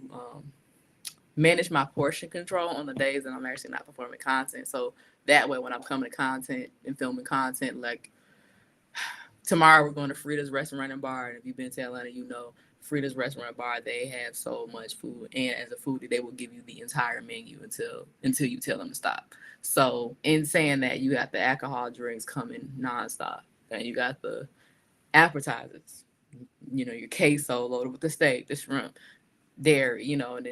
B: manage my portion control on the days that I'm actually not performing content. So that way, when I'm coming to content and filming content, like tomorrow we're going to Frida's Restaurant and Bar, and if you've been to Atlanta, Frida's Restaurant and Bar. They have so much food, and as a foodie, they will give you the entire menu until you tell them to stop. So, in saying that, you got the alcohol drinks coming nonstop, and you got the appetizers. Your queso loaded with the steak, the shrimp, dairy, and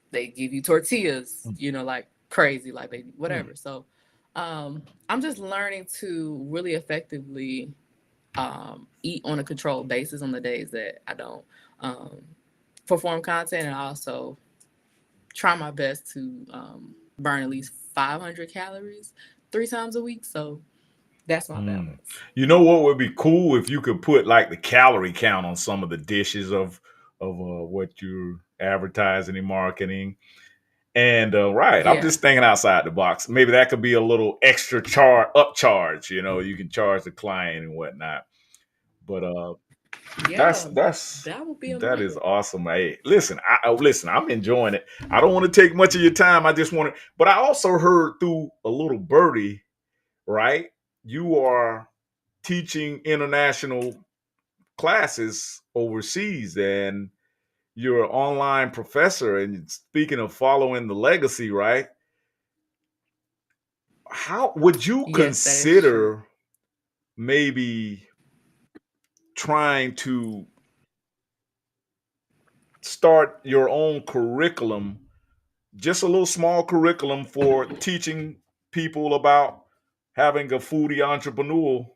B: they give you tortillas, like crazy, like they whatever. So I'm just learning to really effectively eat on a controlled basis on the days that I don't um, perform content, and I also try my best to burn at least 500 calories 3 times a week. So that's my
A: Mm.
B: balance.
A: You know what would be cool if you could put like the calorie count on some of the dishes of what you're advertising and marketing. And right, I'm
B: Yeah.
A: just thinking outside the box. Maybe that could be a little extra charge, upcharge. You can charge the client and whatnot. But that's
B: Yeah,
A: that's
B: that would be
A: that is
B: amazing.
A: awesome. Hey, listen, listen. I'm enjoying it. I don't want to take much of your time. I just want to, but I also heard through a little birdie, right? You are teaching international classes overseas, and you're an online professor. And speaking of following the legacy, right? How would you
B: Yes, that is true.
A: consider maybe trying to start your own curriculum just a little small curriculum for teaching people about having a foodie entrepreneurial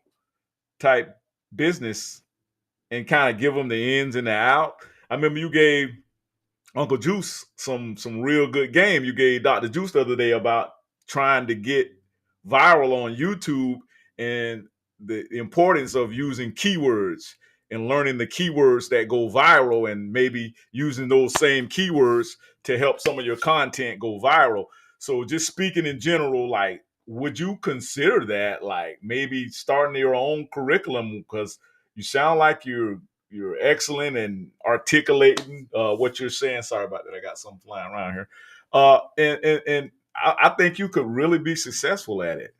A: type business and kind of give them the ins and the out. I remember you gave Uncle Juice some real good game. You gave Dr. Juice the other day about trying to get viral on YouTube and the importance of using keywords and learning the keywords that go viral and maybe using those same keywords to help some of your content go viral. So just speaking in general, like would you consider that like maybe starting your own curriculum because you sound like you're excellent and articulating what you're saying. Sorry about that. I got something flying around here. And I think you could really be successful at it.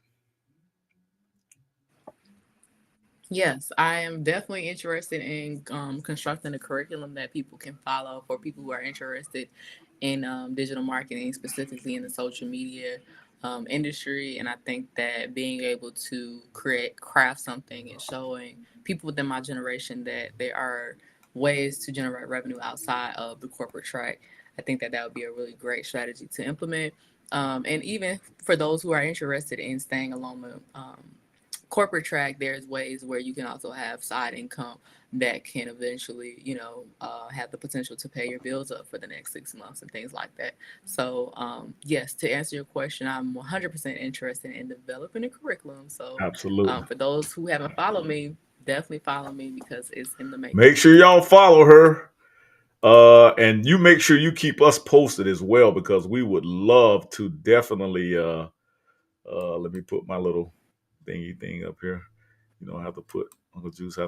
B: Yes, I am definitely interested in constructing a curriculum that people can follow for people who are interested in digital marketing, specifically in the social media industry. And I think that being able to craft something and showing people within my generation that there are ways to generate revenue outside of the corporate track, I think that that would be a really great strategy to implement. And even for those who are interested in staying along the corporate track, there's ways where you can also have side income that can eventually, have the potential to pay your bills up for the next 6 months and things like that. So, yes, to answer your question, I'm 100% interested in developing a curriculum. So,
A: Absolutely.
B: for those who haven't followed me, definitely follow me because it's in the making.
A: Make sure y'all follow her. And you make sure you keep us posted as well because we would love to definitely let me put my little thingy thing up here. You know, I have to put Uncle Juice I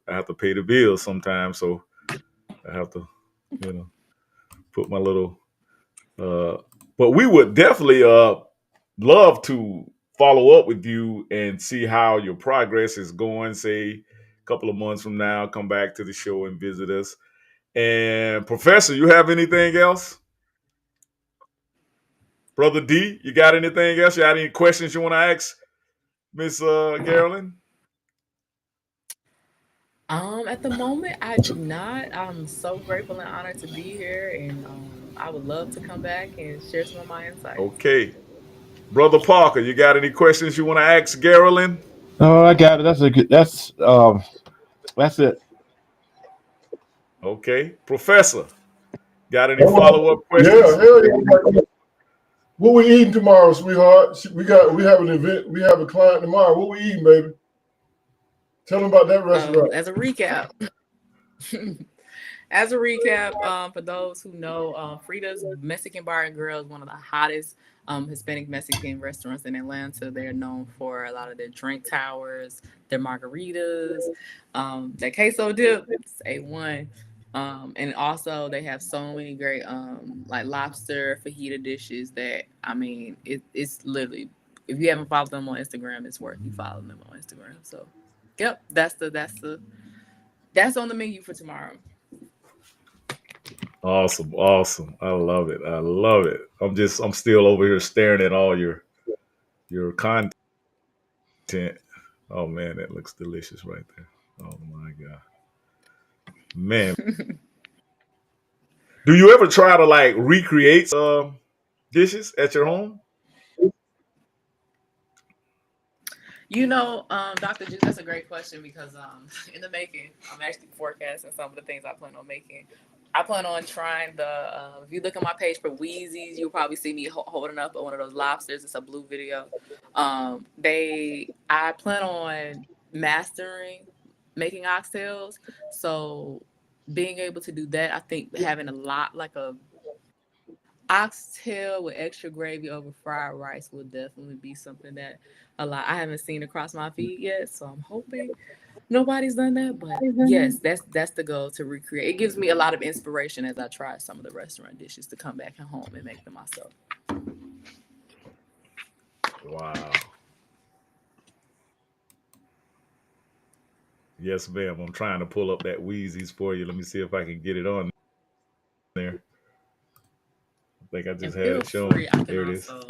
A: have to pay the bills sometimes, so I have to, you know, put my little uh but we would definitely love to follow up with you and see how your progress is going, say a couple of months from now, come back to the show and visit us. And Professor, you have anything else? Brother D, you got anything else? You got any questions you want to ask Miss Garilyn?
B: At the moment, I do not. I'm so grateful and honored to be here, and I would love to come back and share some of my insights.
A: Okay. Brother Parker, you got any questions you want to ask Garilyn?
D: No, I got it. That's a good. That's it.
A: Okay. Professor, got any
C: Oh,
A: follow-up
C: yeah,
A: questions?
C: hell yeah. What we eating tomorrow, sweetheart? We have an event. We have a client tomorrow. What we eating, baby? Tell them about that
B: So,
C: restaurant.
B: as a recap, for those who know, Frida's Mexican Bar and Grill is one of the hottest Hispanic Mexican restaurants in Atlanta. They're known for a lot of their drink towers, their margaritas, their queso dip. It's A1. And also they have so many great like lobster fajita dishes that I mean it's literally, if you haven't followed them on Instagram, it's worth you following them on Instagram. So, yep, that's on the menu for tomorrow.
A: Awesome, awesome. I love it. I love it. I'm still over here staring at all your content. Oh man, that looks delicious right there. Oh my god. Man, do you ever try to like recreate dishes at your home?
B: Dr. Juice, that's a great question because in the making, I'm actually forecasting some of the things I plan on making. I plan on trying if you look at my page for Wheezy's, you'll probably see me holding up one of those lobsters. It's a blue video. I plan on mastering making oxtails. So being able to do that, I think having a lot like a oxtail with extra gravy over fried rice will definitely be something that a lot I haven't seen across my feed yet. So I'm hoping nobody's done that. But yes, that's the goal, to recreate. It gives me a lot of inspiration as I try some of the restaurant dishes to come back at home and make them myself.
A: Wow. Yes, ma'am. I'm trying to pull up that Wheezy's for you. Let me see if I can get it on there. I think I
B: And
A: just had
B: feel
A: it shown.
B: free, I can
A: There it is.
B: also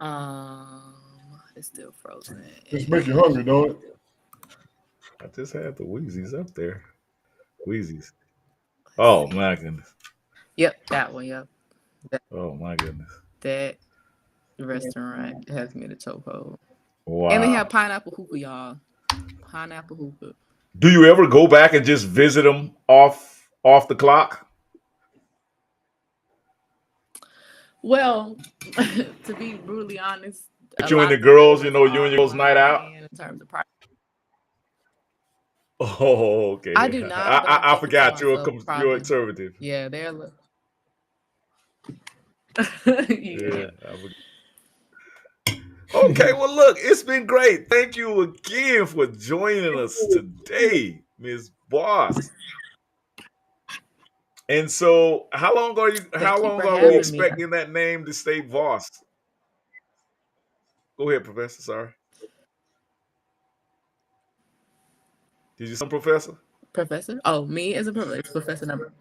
B: um, it's still frozen.
C: Just make you hungry, don't it?
A: I just had the Wheezy's up there. Wheezy's. Oh my goodness.
B: Yep, that one. Yep,
A: Oh my goodness.
B: that restaurant has me in the chokehold. And they have
A: Wow.
B: pineapple hookah, y'all. Pineapple hookah.
A: Do you ever go back and just visit them off the clock?
B: Well, to be brutally honest, a
A: You and
B: lot
A: the
B: of those
A: girls, you
B: restaurants
A: know, you and your
B: are
A: girls
B: on
A: night
B: high
A: out.
B: end in terms of price.
A: Oh,
B: I
A: okay.
B: do not, but I
A: I
B: take it to
A: forgot
B: myself
A: you're
B: probably.
A: conservative.
B: Yeah, they're
A: Yeah,
B: yeah.
A: I forgot. Okay, well, look, it's been great. Thank you again for joining us today, Ms. Boss. And so, how
B: Thank you
A: long
B: for
A: are we
B: having me.
A: expecting that name to stay Voss? Go ahead, Professor. Sorry. Did you say Professor?
B: Professor? Oh, me as a professor. It's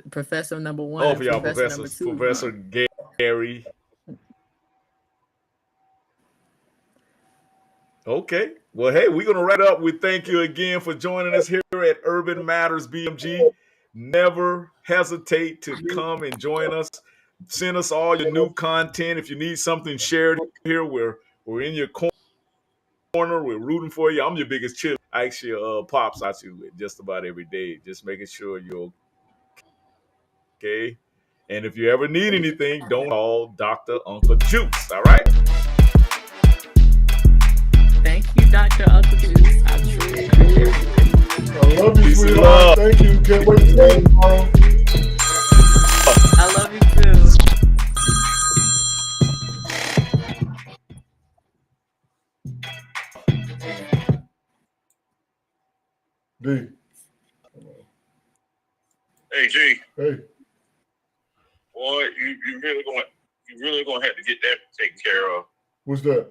B: professor number one
A: Oh,
B: and
A: for y'all
B: professor number
A: professors.
B: two is
A: Professor
B: mine.
A: Gary. Okay. Well, hey, we're going to wrap it up. We thank you again for joining us here at Urban Matters BMG. Never hesitate to come and join us. Send us all your new content. If you need something shared here, we're in your corner. We're rooting for you. I'm your biggest cheerleader. I actually pops out you just about every day, just making sure you're okay. And if you ever need anything, don't call Dr. Uncle Juice. All right?
B: Thank you, Dr. Uncle Juice. I truly appreciate everything.
C: I love you,
A: Peace and
C: sweetheart.
A: love.
C: Thank you. Can't wait to see you tomorrow.
B: I love you too.
C: D.
E: Hey G,
C: Hey,
E: boy, you really gonna have to get that taken care of.
C: what's that?